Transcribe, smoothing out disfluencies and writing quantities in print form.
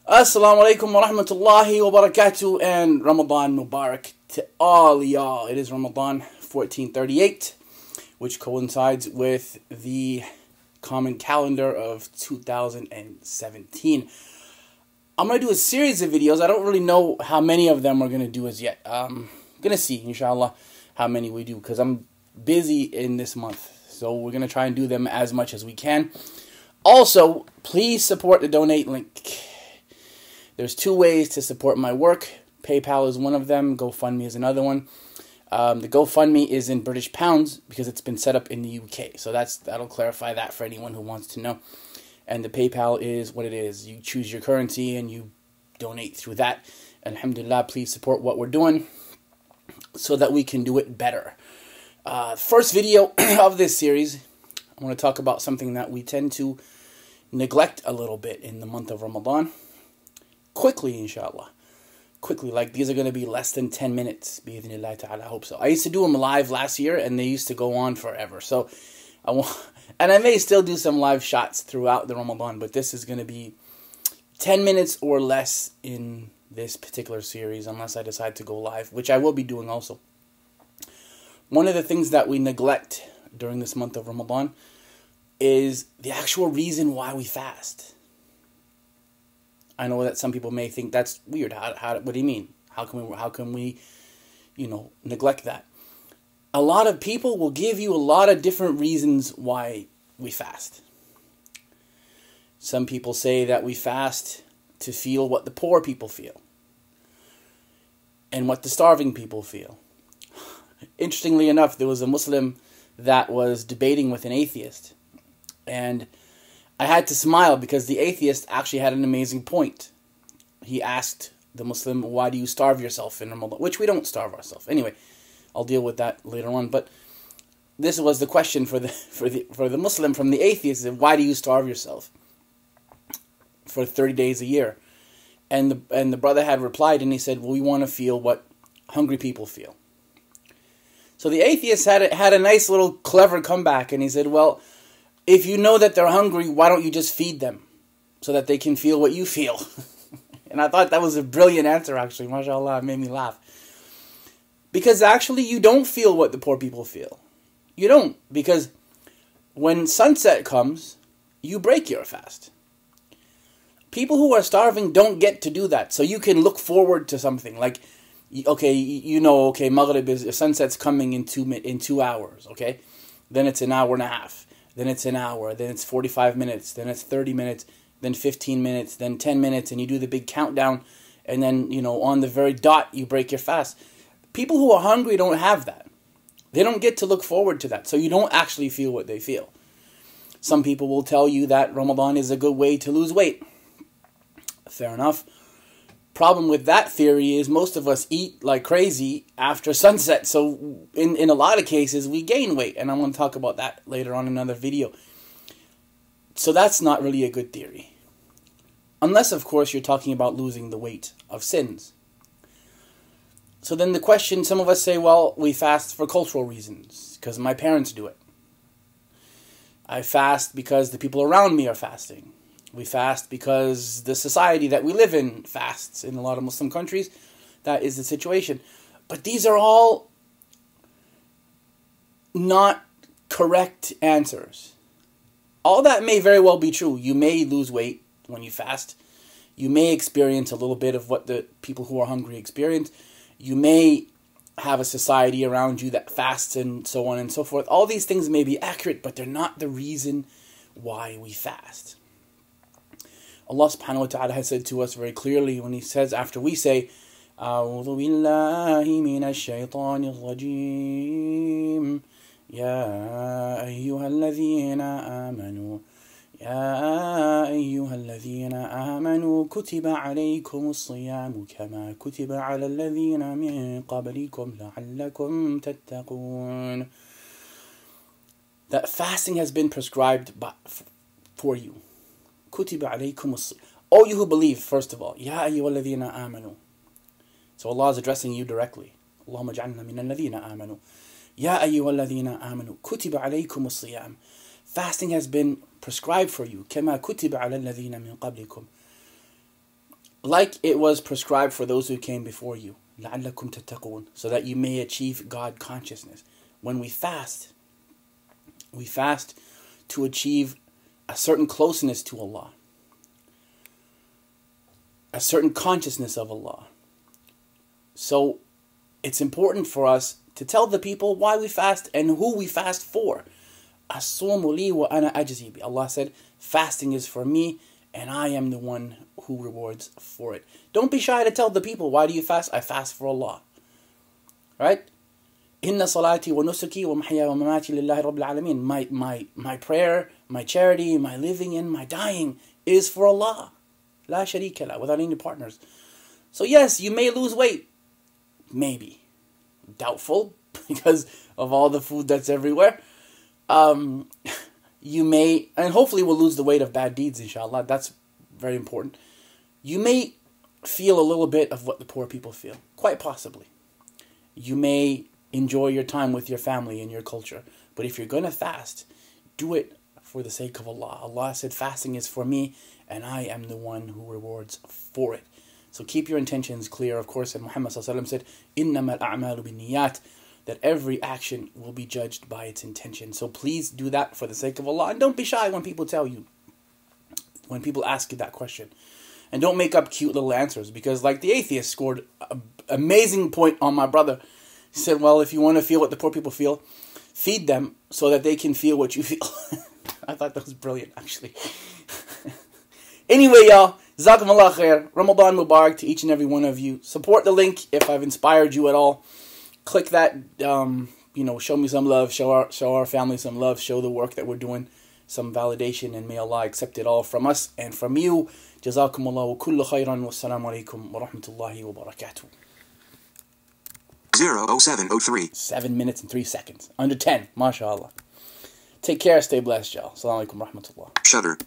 Assalamu alaikum wa rahmatullahi wa barakatuh, and Ramadan Mubarak to all y'all. It is Ramadan 1438, which coincides with the common calendar of 2017. I'm going to do a series of videos. I don't really know how many of them we're going to do as yet. I'm going to see, inshallah, how many we do, because I'm busy in this month. So we're going to try and do them as much as we can. Also, please support the donate link. There's two ways to support my work. PayPal is one of them. GoFundMe is another one. The GoFundMe is in British pounds because it's been set up in the UK. So that'll clarify that for anyone who wants to know. And the PayPal is what it is. You choose your currency and you donate through that. Alhamdulillah, please support what we're doing so that we can do it better. First video of this series, I want to talk about something that we tend to neglect a little bit in the month of Ramadan. Quickly, inshallah. Quickly, like these are going to be less than 10 minutes. Bi-idhnillah ta'ala, I hope so. I used to do them live last year and they used to go on forever. So, and I may still do some live shots throughout the Ramadan, but this is going to be 10 minutes or less in this particular series unless I decide to go live, which I will be doing also. One of the things that we neglect during this month of Ramadan is the actual reason why we fast. I know that some people may think that's weird. What do you mean? How can we, neglect that? A lot of people will give you a lot of different reasons why we fast. Some people say that we fast to feel what the poor people feel and what the starving people feel. Interestingly enough, there was a Muslim that was debating with an atheist, and I had to smile because the atheist actually had an amazing point. He asked the Muslim, why do you starve yourself in Ramadan? Which we don't starve ourselves. Anyway, I'll deal with that later on. But this was the question for the Muslim from the atheist. Why do you starve yourself for 30 days a year? And the brother had replied and he said, well, we want to feel what hungry people feel. So the atheist had a nice little clever comeback and he said, well, if you know that they're hungry, why don't you just feed them so that they can feel what you feel? And I thought that was a brilliant answer, actually. MashaAllah, it made me laugh. Because actually, you don't feel what the poor people feel. You don't. Because when sunset comes, you break your fast. People who are starving don't get to do that. So you can look forward to something. Like, okay, Maghrib is, sunset's coming in 2 hours, okay? Then it's an hour and a half. Then it's an hour, then it's 45 minutes, then it's 30 minutes, then 15 minutes, then 10 minutes, and you do the big countdown, and then, on the very dot, you break your fast. People who are hungry don't have that. They don't get to look forward to that, so you don't actually feel what they feel. Some people will tell you that Ramadan is a good way to lose weight. Fair enough. Problem with that theory is most of us eat like crazy after sunset. So in a lot of cases, we gain weight. And I'm going to talk about that later on in another video. So that's not really a good theory. Unless, of course, you're talking about losing the weight of sins. So then the question, some of us say, well, we fast for cultural reasons. Because my parents do it. I fast because the people around me are fasting. We fast because the society that we live in fasts. In a lot of Muslim countries, that is the situation. But these are all not correct answers. All that may very well be true. You may lose weight when you fast. You may experience a little bit of what the people who are hungry experience. You may have a society around you that fasts and so on and so forth. All these things may be accurate, but they're not the reason why we fast. Allah subhanahu wa ta'ala has said to us very clearly when He says, after we say, أعوذ بالله من الشيطان الرجيم يا أيها الذين آمنوا يا أيها الذين آمنوا كتب عليكم الصيام كما كتب على الذين من قبلكم لعلكم تتقون. That fasting has been prescribed for you. كتب عليكم الصيام. Oh, you who believe, first of all. يا أيها الذين آمنوا. So Allah is addressing you directly. اللهم اجعلنا من الذين آمنوا. يا أيها الذين آمنوا كتب عليكم الصيام. Fasting has been prescribed for you. كما كتب على الذين من قبلكم. like it was prescribed for those who came before you, لَعَلَّكُمْ تَتَّقُونَ, so that you may achieve God consciousness. When we fast to achieve a certain closeness to Allah, a certain consciousness of Allah. So it's important for us to tell the people why we fast and who we fast for. الصوم لي وأنا أجزي به. Allah said, fasting is for me and I am the one who rewards for it. Don't be shy to tell the people, why do you fast? I fast for Allah. Right? Inna salati wa nusuki wa mahya wa mamati lillahi rabbil alameen. My prayer, my charity, my living and my dying is for Allah. La sharika la, without any partners. So yes, you may lose weight. Maybe. Doubtful, because of all the food that's everywhere. You may, and hopefully we'll lose the weight of bad deeds, inshallah. That's very important. You may feel a little bit of what the poor people feel. Quite possibly. You may enjoy your time with your family and your culture. But if you're going to fast, do it for the sake of Allah. Allah said, fasting is for me, and I am the one who rewards for it. So keep your intentions clear, of course. And Muhammad said, إِنَّمَا الْأَعْمَالُ بِالنِّيَّاتِ, that every action will be judged by its intention. So please do that for the sake of Allah. And don't be shy when people tell you, when people ask you that question. And don't make up cute little answers. Because like the atheist scored an amazing point on my brother. He said, well, if you want to feel what the poor people feel, feed them so that they can feel what you feel. I thought that was brilliant, actually. Anyway, y'all, Jazakumullah khair. Ramadan Mubarak to each and every one of you. Support the link if I've inspired you at all. Click that, show me some love, show our family some love, show the work that we're doing some validation, and may Allah accept it all from us and from you. Jazakumullah wa kullu khairan wa assalamu alaikum wa rahmatullahi wa barakatuh. 0703. 7 minutes and 3 seconds. Under 10. MashaAllah. Take care. Stay blessed, y'all. Assalamu alaikum wa rahmatullah. Shutter.